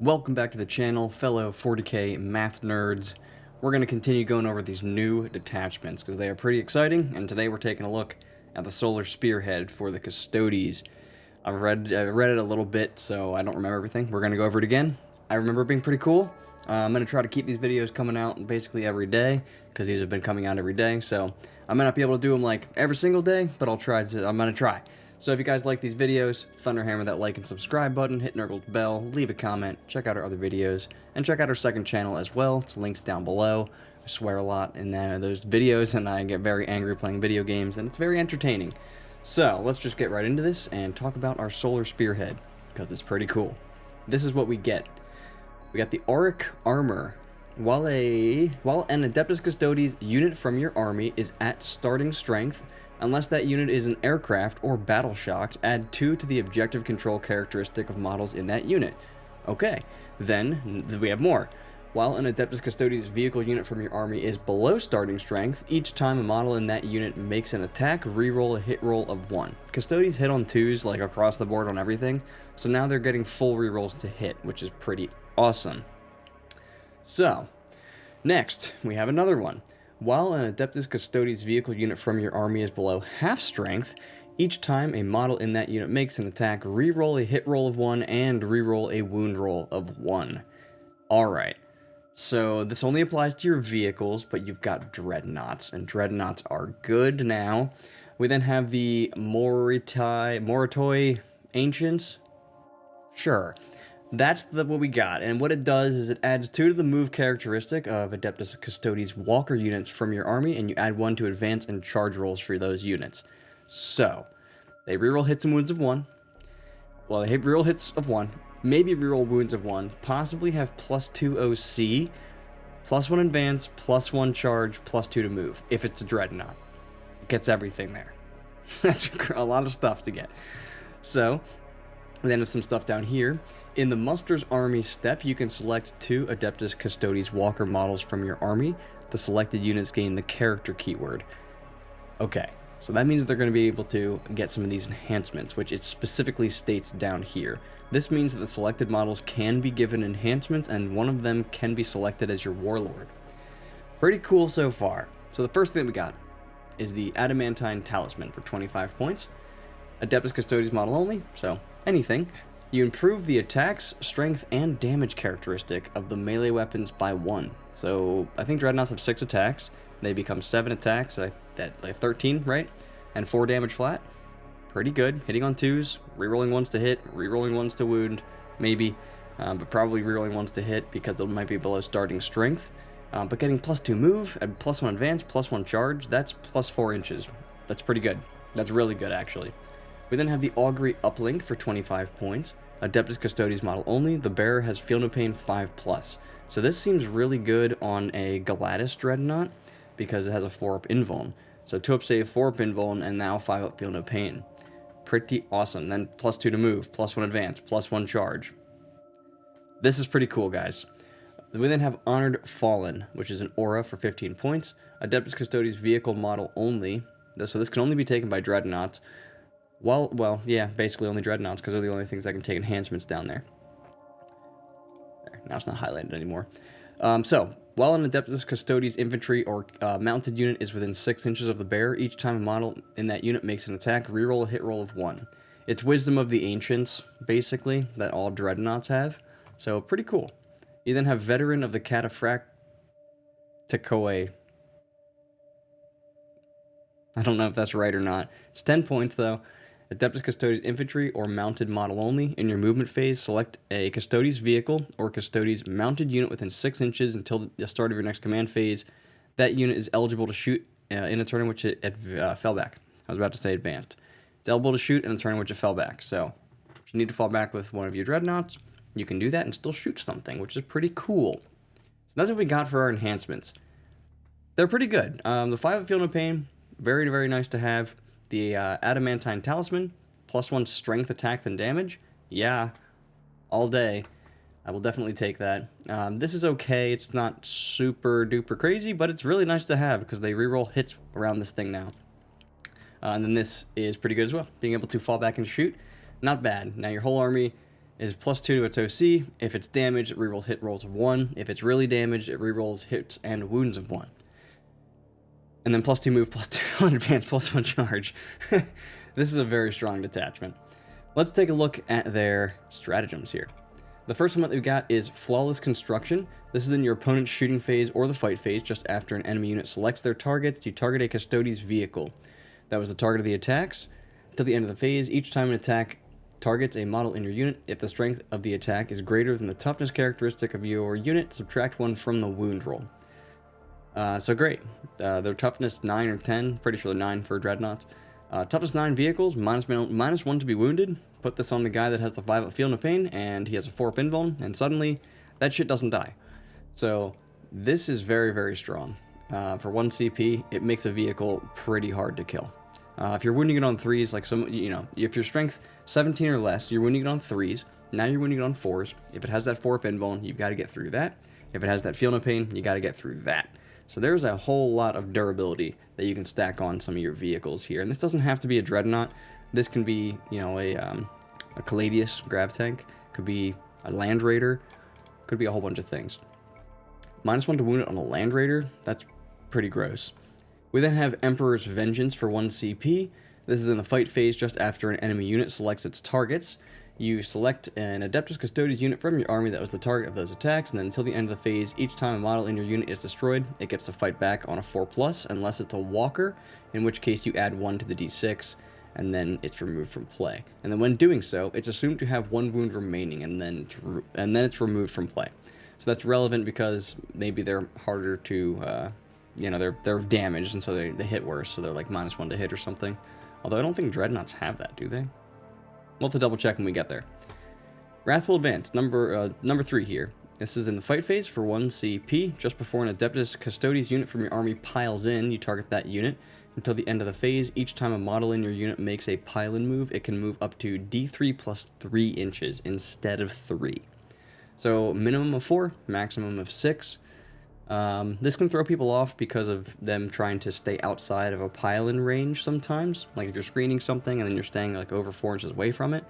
Welcome back to the channel, fellow 40k math nerds. We're going to continue going over these new detachments because they are pretty exciting, and today we're taking a look at the Solar Spearhead for the Custodes. I read it a little bit, so I don't remember everything. We're going to go over it again. I remember it being pretty cool. I'm going to try to keep these videos coming out basically every day because these have been coming out every day, so I might not be able to do them like every single day, but I'm going to try. So if you guys like these videos, thunderhammer that like and subscribe button, hit Nurgle's bell, leave a comment, check out our other videos, and check out our second channel as well. It's linked down below. I swear a lot in those videos, and I get very angry playing video games, and it's very entertaining. So let's just get right into this and talk about our Solar Spearhead, because it's pretty cool. This is what we get. We got the Auric Armor. While an Adeptus Custodes unit from your army is at starting strength, unless that unit is an aircraft or battle shocked, add 2 to the objective control characteristic of models in that unit. Okay, then we have more. While an Adeptus Custodes vehicle unit from your army is below starting strength, each time a model in that unit makes an attack, reroll a hit roll of 1. Custodes hit on 2s like across the board on everything, so now they're getting full rerolls to hit, which is pretty awesome. So, next, we have another one. While an Adeptus Custodes vehicle unit from your army is below half strength, each time a model in that unit makes an attack, reroll a hit roll of 1 and reroll a wound roll of 1. Alright, so this only applies to your vehicles, but you've got dreadnoughts, and dreadnoughts are good now. We then have the Moritoi Ancients. Sure. That's what we got, and what it does is it adds 2 to the move characteristic of Adeptus Custodes walker units from your army, and you add 1 to advance and charge rolls for those units. So, they reroll hits and wounds of 1. Well, they reroll hits of 1, maybe reroll wounds of 1, possibly have +2 OC, +1 advance, +1 charge, +2 to move, if it's a dreadnought. It gets everything there. That's a lot of stuff to get. So, then there's some stuff down here. In the Muster's Army step, you can select 2 Adeptus Custodes walker models from your army. The selected units gain the character keyword. Okay, so that means they're going to be able to get some of these enhancements, which it specifically states down here. This means that the selected models can be given enhancements, and one of them can be selected as your warlord. Pretty cool so far. So the first thing we got is the Adamantine Talisman for 25 points. Adeptus Custodes model only, so anything. You improve the attacks, strength, and damage characteristic of the melee weapons by 1. So I think dreadnoughts have 6 attacks. They become 7 attacks at like 13, right? And 4 damage flat. Pretty good. Hitting on 2s, rerolling 1s to hit, rerolling 1s to wound, maybe, but probably rerolling 1s to hit because it might be below starting strength. But getting +2 move and +1 advance, +1 charge, that's +4 inches. That's pretty good. That's really good, actually. We then have the Augury Uplink for 25 points. Adeptus Custodes model only. The bearer has Feel No Pain 5+. So this seems really good on a Galatis Dreadnought because it has a 4-up invuln. So 2-up save, 4-up invuln, and now 5-up Feel No Pain. Pretty awesome. Then +2 to move, +1 advance, +1 charge. This is pretty cool, guys. We then have Honored Fallen, which is an aura for 15 points. Adeptus Custodes vehicle model only. So this can only be taken by dreadnoughts. Well, yeah, basically only dreadnoughts because they're the only things that can take enhancements down there. There, now it's not highlighted anymore. So, while an Adeptus Custodes infantry or mounted unit is within 6 inches of the bearer, each time a model in that unit makes an attack, reroll a hit roll of 1. It's Wisdom of the Ancients, basically, that all dreadnoughts have. So, pretty cool. You then have Veteran of the Cataphracticoe. I don't know if that's right or not. It's 10 points, though. Adeptus Custodes infantry or mounted model only. In your movement phase, select a Custodes vehicle or Custodes mounted unit within 6 inches until the start of your next command phase. That unit is eligible to shoot in a turn in which it fell back. I was about to say advanced. It's eligible to shoot in a turn in which it fell back. So, if you need to fall back with one of your dreadnoughts, you can do that and still shoot something, which is pretty cool. So that's what we got for our enhancements. They're pretty good. The 5-up Feel No Pain, very, very nice to have. The Adamantine Talisman, +1 strength, attack, and damage. Yeah, all day. I will definitely take that. This is okay. It's not super duper crazy, but it's really nice to have because they reroll hits around this thing now. And then this is pretty good as well. Being able to fall back and shoot, not bad. Now your whole army is +2 to its OC. If it's damaged, it rerolls hit rolls of 1. If it's really damaged, it rerolls hits and wounds of 1. And then +2 move, +2 on advance, +1 charge. This is a very strong detachment. Let's take a look at their stratagems here. The first one that we've got is Flawless Construction. This is in your opponent's shooting phase or the fight phase. Just after an enemy unit selects their targets, you target a Custodes vehicle. That was the target of the attacks. Till the end of the phase, each time an attack targets a model in your unit, if the strength of the attack is greater than the toughness characteristic of your unit, subtract 1 from the wound roll. So great. Their toughness 9 or 10, pretty sure they're 9 for Dreadnoughts. Toughness 9 vehicles, -1 to be wounded. Put this on the guy that has the 5 up Feel No Pain, and he has a 4 up Invuln, and suddenly that shit doesn't die. So this is very, very strong. For 1 CP, it makes a vehicle pretty hard to kill. If you're wounding it on 3s, like if your strength 17 or less, you're wounding it on 3s. Now you're wounding it on 4s. If it has that 4 up Invuln, you've got to get through that. If it has that Feel No Pain, you got to get through that. So there's a whole lot of durability that you can stack on some of your vehicles here. And this doesn't have to be a Dreadnought. This can be, a Caladius Grav Tank. Could be a Land Raider. Could be a whole bunch of things. -1 to wound it on a Land Raider. That's pretty gross. We then have Emperor's Vengeance for 1 CP. This is in the fight phase just after an enemy unit selects its targets. You select an Adeptus Custodes unit from your army that was the target of those attacks, and then until the end of the phase, each time a model in your unit is destroyed, it gets to fight back on a 4+, unless it's a walker, in which case you add 1 to the d6, and then it's removed from play. And then when doing so, it's assumed to have 1 wound remaining, and then it's removed from play. So that's relevant because maybe they're harder to, they're damaged, and so they hit worse, so they're like -1 to hit or something. Although I don't think Dreadnoughts have that, do they? We'll have to double check when we get there. Wrathful Advance, number 3 here. This is in the fight phase for 1 CP. Just before an Adeptus Custodes unit from your army piles in, you target that unit. Until the end of the phase, each time a model in your unit makes a pile-in move, it can move up to D3 plus 3 inches instead of 3. So minimum of 4, maximum of 6. This can throw people off because of them trying to stay outside of a pile-in range sometimes. Like if you're screening something and then you're staying like over 4 inches away from it,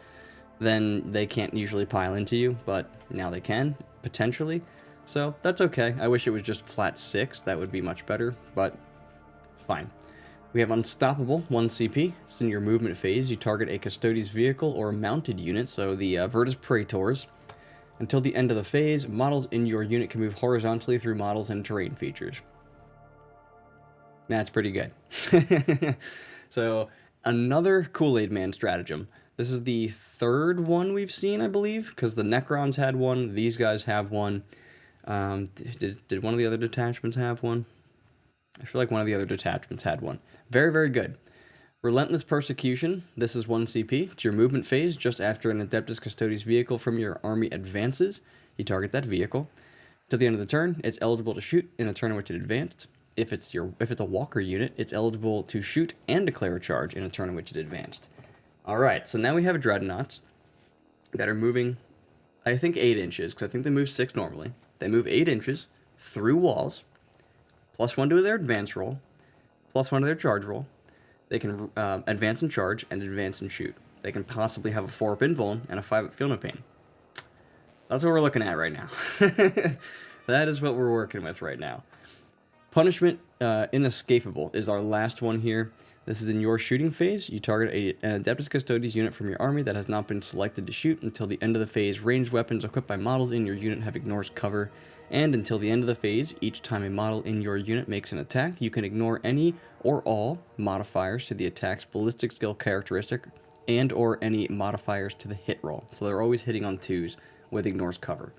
then they can't usually pile into you, but now they can, potentially. So that's okay. I wish it was just flat 6, that would be much better, but fine. We have Unstoppable, 1 CP. It's in your movement phase. You target a Custodes vehicle or mounted unit, so the Virtus Praetors. Until the end of the phase, models in your unit can move horizontally through models and terrain features. That's pretty good. So, another Kool-Aid Man stratagem. This is the 3rd one we've seen, I believe, because the Necrons had one, these guys have one. Did one of the other detachments have one? I feel like one of the other detachments had one. Very, very good. Relentless Persecution. This is 1 CP. It's your movement phase. Just after an Adeptus Custodes vehicle from your army advances, you target that vehicle. To the end of the turn, it's eligible to shoot in a turn in which it advanced. If it's a walker unit, it's eligible to shoot and declare a charge in a turn in which it advanced. Alright, so now we have Dreadnoughts that are moving, I think 8 inches, because I think they move 6 normally. They move 8 inches through walls, +1 to their advance roll, +1 to their charge roll. They can advance and charge, and advance and shoot. They can possibly have a 4 up Invuln and a 5 up Feel No Pain. That's what we're looking at right now. That is what we're working with right now. Punishment Inescapable is our last one here. This is in your shooting phase. You target an Adeptus Custodes unit from your army that has not been selected to shoot until the end of the phase. Ranged weapons equipped by models in your unit have ignores cover. And until the end of the phase, each time a model in your unit makes an attack, you can ignore any or all modifiers to the attack's ballistic skill characteristic and or any modifiers to the hit roll. So they're always hitting on 2s with ignores cover.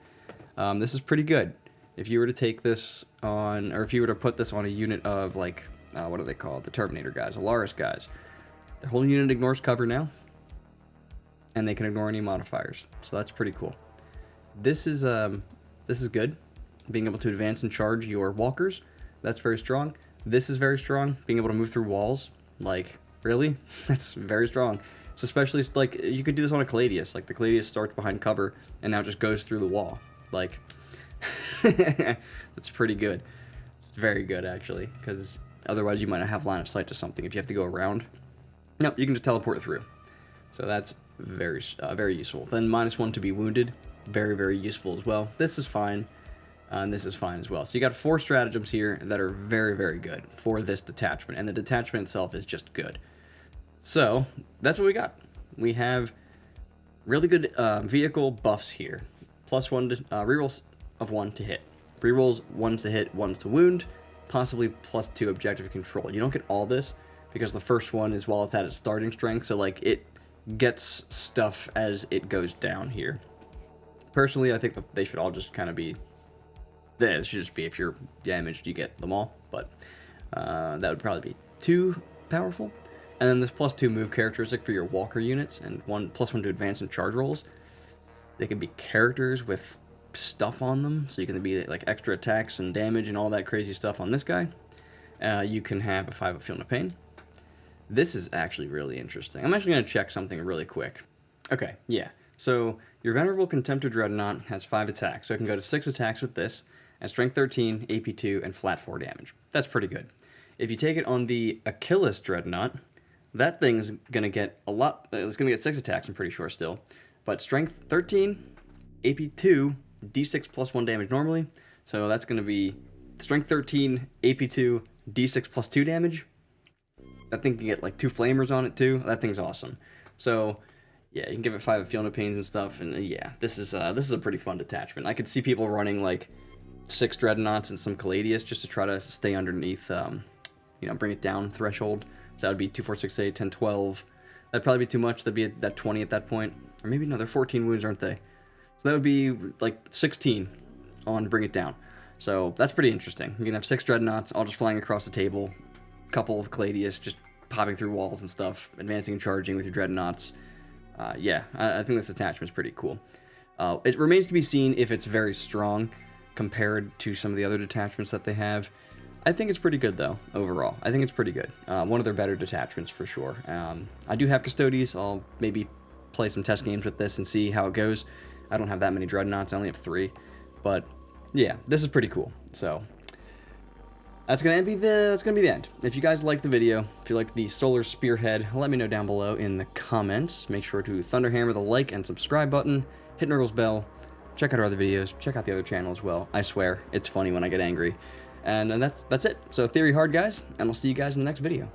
This is pretty good. If you were to take this on, or if you were to put this on a unit of like, what are they called? The Terminator guys, Alaris guys. The whole unit ignores cover now, and they can ignore any modifiers. So that's pretty cool. This is good. Being able to advance and charge your walkers, that's very strong. This is very strong. Being able to move through walls, like, really? That's very strong. It's especially, like, you could do this on a Caladius. Like, the Caladius starts behind cover and now just goes through the wall. Like, that's pretty good. It's very good, actually, because otherwise you might not have line of sight to something if you have to go around. Nope, you can just teleport through. So that's very useful. Then -1 to be wounded, very useful as well. This is fine, and this is fine as well. So you got 4 stratagems here that are very good for this detachment, and the detachment itself is just good. So that's what we got. We have really good vehicle buffs here. +1 to rerolls of 1 to hit. Rerolls 1 to hit, 1 to wound, possibly +2 objective control. You don't get all this because the first one is while it's at its starting strength, so like it gets stuff as it goes down here. Personally, I think that they should all just kind of be. It should just be if you're damaged, you get them all, but that would probably be too powerful. And then this +2 move characteristic for your walker units, and +1 to advance and charge rolls. They can be characters with stuff on them, so you can be like extra attacks and damage and all that crazy stuff on this guy. You can have a 5 of Feel No Pain. This is actually really interesting. I'm actually going to check something really quick. Okay, yeah. So your Venerable Contemptor Dreadnought has 5 attacks, so it can go to 6 attacks with this, and Strength 13, AP 2, and flat 4 damage. That's pretty good. If you take it on the Achilles Dreadnought, that thing's going to get a lot. It's going to get 6 attacks, I'm pretty sure still. But Strength 13, AP 2, D6 +1 damage normally. So that's going to be Strength 13, AP 2, D6 +2 damage. That thing can get like 2 flamers on it too. That thing's awesome. So yeah, you can give it 5 of Feel No Pains and stuff. And yeah, this is a pretty fun detachment. I could see people running like 6 Dreadnoughts and some Caladius just to try to stay underneath, bring it down threshold. So that would be 2, 4, 6, 8, 10, 12. That'd probably be too much. That'd be that 20 at that point. Or maybe no, they're 14 wounds, aren't they? So that would be like 16 on Bring It Down. So that's pretty interesting. You can have 6 Dreadnoughts all just flying across the table. A couple of Caladius just popping through walls and stuff. Advancing and charging with your Dreadnoughts. Yeah, I think this attachment's pretty cool. It remains to be seen if it's very strong compared to some of the other detachments that they have. I think it's pretty good, though, overall. I think it's pretty good. One of their better detachments, for sure. I do have Custodes. I'll maybe play some test games with this and see how it goes. I don't have that many Dreadnoughts. I only have 3. But, yeah, this is pretty cool. So, that's gonna be the end. If you guys liked the video, if you liked the Solar Spearhead, let me know down below in the comments. Make sure to thunderhammer the like and subscribe button. Hit Nurgle's bell. Check out our other videos. Check out the other channel as well. I swear, it's funny when I get angry. And that's it. So Theory hard, guys, and I'll see you guys in the next video.